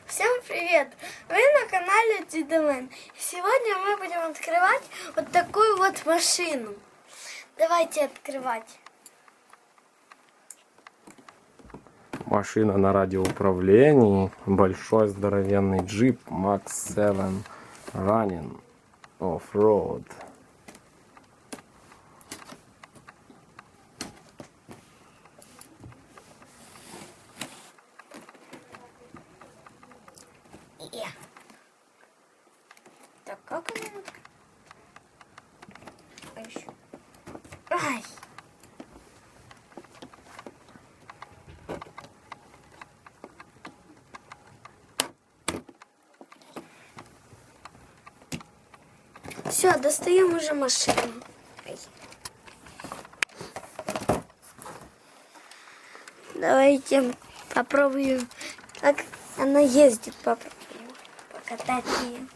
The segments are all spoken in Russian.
Всем привет! Вы на канале Дидемен. Сегодня мы будем открывать вот такую вот машину. Давайте открывать. Машина на радиоуправлении. Большой здоровенный джип Max 7 Running Off-Road. Так, как она вот? А еще. Ай! Все, достаем уже машину. Ай. Давайте попробуем, как она ездит. Попробуем покатать ее.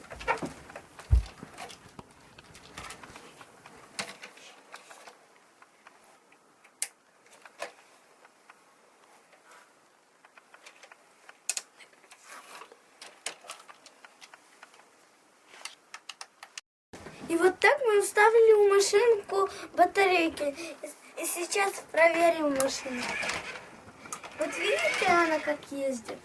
И вот так мы вставили в машинку батарейки. И сейчас проверим машину. Вот видите, она как ездит?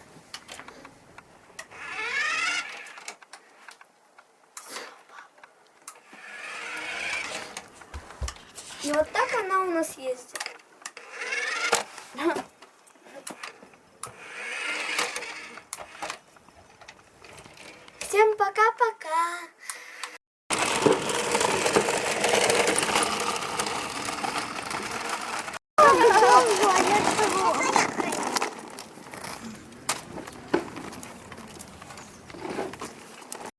И вот так она у нас ездит.